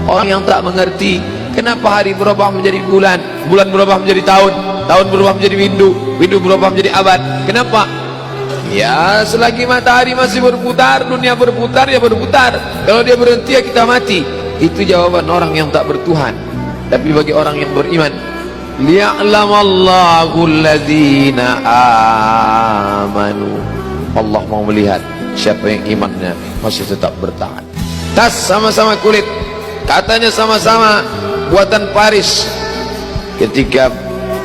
Orang yang tak mengerti kenapa hari berubah menjadi bulan, bulan berubah menjadi tahun, tahun berubah menjadi windu, windu berubah menjadi abad. Kenapa? Ya, selagi matahari masih berputar, dunia berputar, ya berputar. Kalau dia berhenti, ya kita mati. Itu jawaban orang yang tak bertuhan. Tapi bagi orang yang beriman, liya'lamallahu alladzina amanu. Allah mau melihat siapa yang imannya masih tetap bertahan. Tas sama-sama kulit, katanya sama-sama buatan Paris. Ketika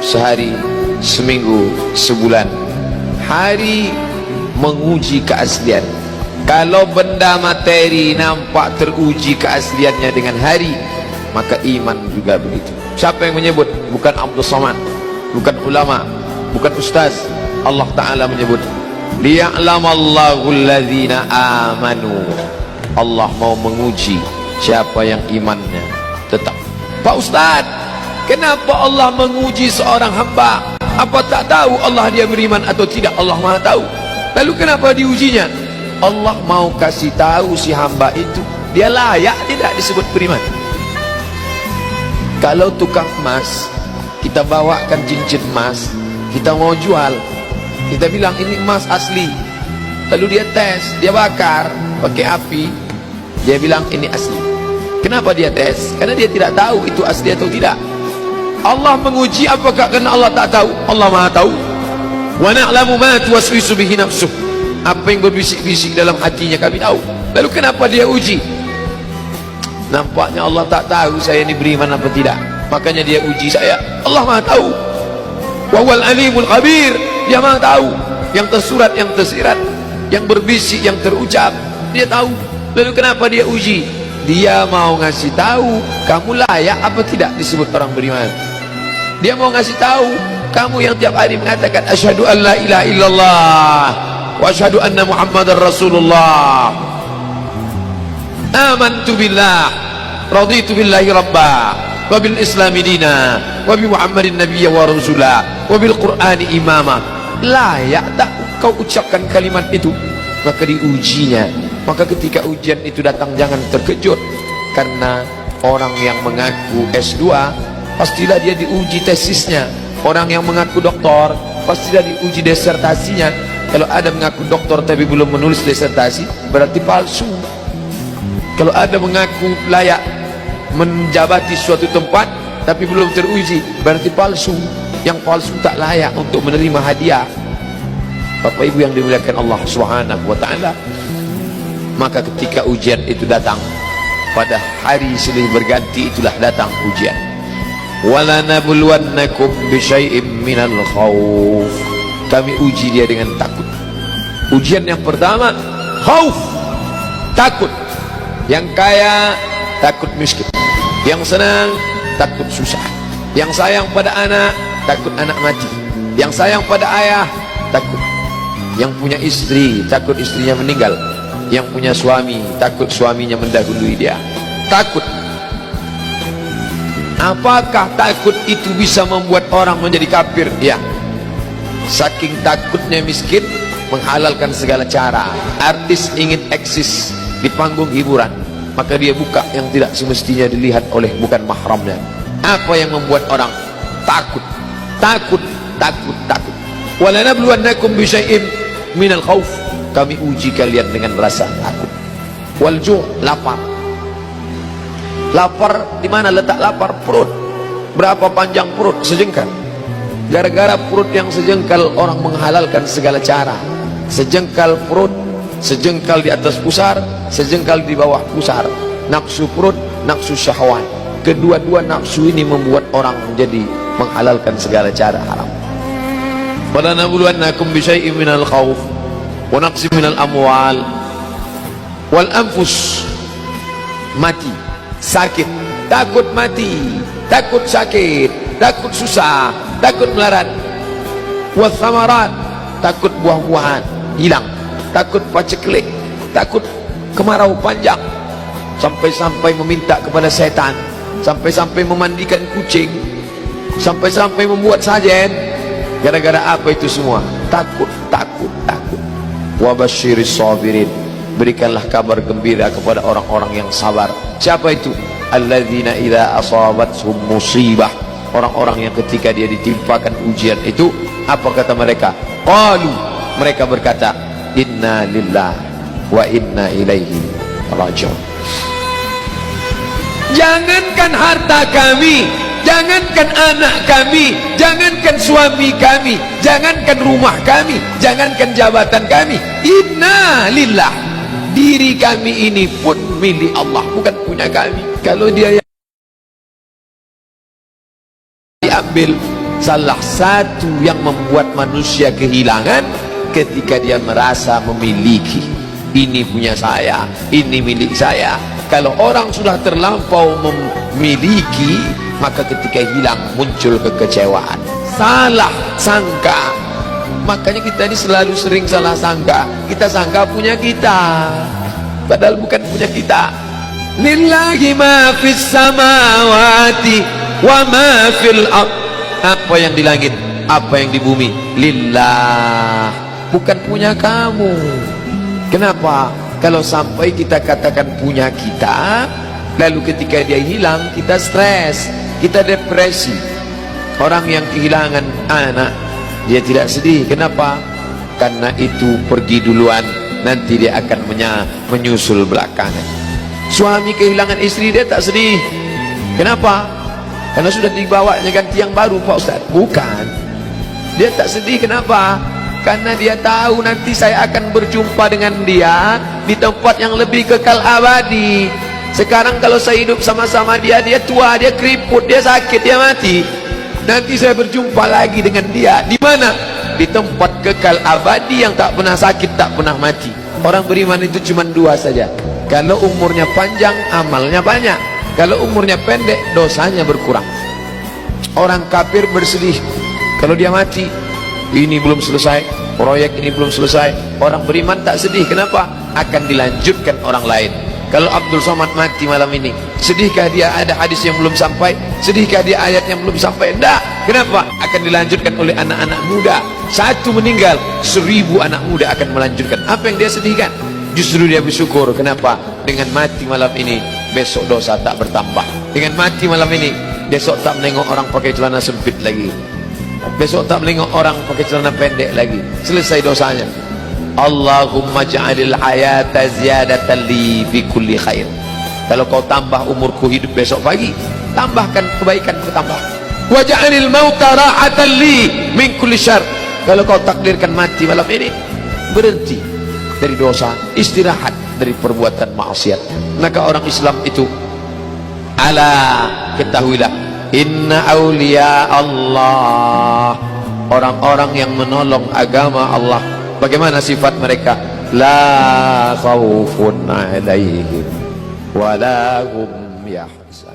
sehari, seminggu, sebulan, hari menguji keaslian. Kalau benda materi nampak teruji keasliannya dengan hari, maka iman juga begitu. Siapa yang menyebut? Bukan Abdul Somad, bukan ulama, bukan ustaz. Allah Ta'ala menyebut, liya'lamallahu alladzina amanu. Allah mau menguji siapa yang imannya tetap. Pak Ustaz, kenapa Allah menguji seorang hamba? Apa tak tahu Allah dia beriman atau tidak? Allah Maha tahu. Lalu kenapa diujinya? Allah mau kasih tahu si hamba itu dia layak tidak disebut beriman. Kalau tukang emas, kita bawakan cincin emas, kita mau jual, kita bilang ini emas asli. Lalu dia tes, dia bakar pakai api, dia bilang ini asli. Kenapa dia tes? Karena dia tidak tahu itu asli atau tidak. Allah menguji apakah karena Allah tak tahu? Allah Maha tahu. Wa na'lamu ma tuwaswisu bihi nafsuh. Apa yang berbisik-bisik dalam hatinya kami tahu. Lalu kenapa dia uji? Nampaknya Allah tak tahu saya ini beriman apa tidak, makanya dia uji saya. Allah Maha tahu. Wa huwal alimul khabir. Dia Maha tahu yang tersurat, yang tersirat, yang berbisik, yang terucap, dia tahu. Lalu kenapa dia uji? Dia mau ngasih tahu kamu layak apa tidak disebut orang beriman. Dia mau ngasih tahu kamu yang tiap hari mengatakan asyhadu an la ilaha illallah wa asyhadu anna muhammadar rasulullah, amantu billah, raditu billahi rabba, wa bil islami dina, wa bi muhammadin nabiyya wa rasulah, wa bil qur'ani imama. Layak tak kau ucapkan kalimat itu? Maka diujinya. Maka ketika ujian itu datang, jangan terkejut, karena orang yang mengaku S2 pastilah dia diuji tesisnya. Orang yang mengaku doktor pastilah diuji disertasinya. Kalau ada mengaku doktor tapi belum menulis disertasi, berarti palsu. Kalau ada mengaku layak menjabati suatu tempat tapi belum teruji, berarti palsu. Yang palsu tak layak untuk menerima hadiah. Bapak Ibu yang dimuliakan Allah Subhanahu wa taala, maka ketika ujian itu datang, pada hari silih berganti itulah datang ujian. Wala nabluwannakum bisyai'im minal khauf. Kami uji dia dengan takut. Ujian yang pertama khauf, takut. Yang kaya takut miskin, yang senang takut susah, yang sayang pada anak takut anak mati, yang sayang pada ayah takut, yang punya istri takut istrinya meninggal, yang punya suami takut suaminya mendahului dia. Takut. Apakah takut itu bisa membuat orang menjadi kafir? Ya. Saking takutnya miskin, menghalalkan segala cara. Artis ingin eksis di panggung hiburan, maka dia buka yang tidak semestinya dilihat oleh bukan mahramnya. Apa yang membuat orang takut? Takut, takut, takut. Wala nabluwannakum bisyai'im minal khauf. Kami uji kalian dengan rasa takut. Wal ju', lapar. Lapar, di mana letak lapar? Perut. Berapa panjang perut? Sejengkal. Gara-gara perut yang sejengkal, orang menghalalkan segala cara. Sejengkal perut, sejengkal di atas pusar, sejengkal di bawah pusar. Nafsu perut, nafsu syahwat. Kedua-dua nafsu ini membuat orang menjadi menghalalkan segala cara haram. Wala nabluwannakum bisyai'im minal khauf wa naqsim minal amwal wal anfus. Mati, sakit, takut mati, takut sakit, takut susah, takut melarat. Wa thamarat, takut buah-buahan hilang, takut paceklik, takut kemarau panjang, sampai-sampai meminta kepada setan, sampai-sampai memandikan kucing, sampai-sampai membuat sajen. Gara-gara apa itu semua? Takut, takut, takut. Wa basyiris sabirin, berikanlah kabar gembira kepada orang-orang yang sabar. Siapa itu? alladzina idza asabathum musibah, orang-orang yang ketika dia ditimpakan ujian itu, apa kata mereka? Qalu, mereka berkata, inna lillahi wa inna ilaihi raji'un. Jangankan harta kami, jangankan anak kami, jangankan suami kami, jangankan rumah kami, jangankan jabatan kami, inna lillah, diri kami ini pun milik Allah, bukan punya kami. Kalau dia yang diambil, salah satu yang membuat manusia kehilangan ketika dia merasa memiliki, ini punya saya, ini milik saya. Kalau orang sudah terlampau memiliki, maka ketika hilang muncul kekecewaan, salah sangka. Makanya kita ini selalu sering salah sangka. Kita sangka punya kita, padahal bukan punya kita. Lillahi ma fis samawati wa ma fil ardh. Apa yang di langit, apa yang di bumi, lillah, bukan punya kamu. Kenapa? Kalau sampai kita katakan punya kita, lalu ketika dia hilang, kita stres, kita depresi. Orang yang kehilangan anak, dia tidak sedih. Kenapa? Karena itu pergi duluan, nanti dia akan menyusul belakangan. Suami kehilangan istri, dia tak sedih. Kenapa? Karena sudah dibawanya ganti yang baru, Pak Ustaz. Bukan, dia tak sedih. Kenapa? Karena dia tahu nanti saya akan berjumpa dengan dia di tempat yang lebih kekal abadi. Sekarang kalau saya hidup sama-sama dia, dia tua, dia keriput, dia sakit, dia mati. Nanti saya berjumpa lagi dengan dia di mana? Di tempat kekal abadi yang tak pernah sakit, tak pernah mati. Orang beriman itu cuma dua saja. Kalau umurnya panjang, amalnya banyak. Kalau umurnya pendek, dosanya berkurang. Orang kafir bersedih kalau dia mati, ini belum selesai, proyek ini belum selesai. Orang beriman tak sedih. Kenapa? Akan dilanjutkan orang lain. Kalau Abdul Somad mati malam ini, sedihkah dia ada hadis yang belum sampai? Sedihkah dia ayat yang belum sampai? Tidak. Kenapa? Akan dilanjutkan oleh anak-anak muda. Satu meninggal, 1000 anak muda akan melanjutkan. Apa yang dia sedihkan? Justru dia bersyukur. Kenapa? Dengan mati malam ini, besok dosa tak bertambah. Dengan mati malam ini, besok tak menengok orang pakai celana sempit lagi, besok tak menengok orang pakai celana pendek lagi. Selesai dosanya. Allahumma ja'alil hayata ziyadatan li fi kulli khair. Kalau kau tambah umurku hidup besok pagi, tambahkan kebaikan bertambah. Wa ja'alil mauta ra'atan li min kulli syarr. Kalau kau takdirkan mati malam ini, berhenti dari dosa, istirahat dari perbuatan maksiat. Maka orang Islam itu, ala, ketahuilah, inna awliya Allah, orang-orang yang menolong agama Allah, bagaimana sifat mereka? La khawfun alaihim wa la hum yahzanun.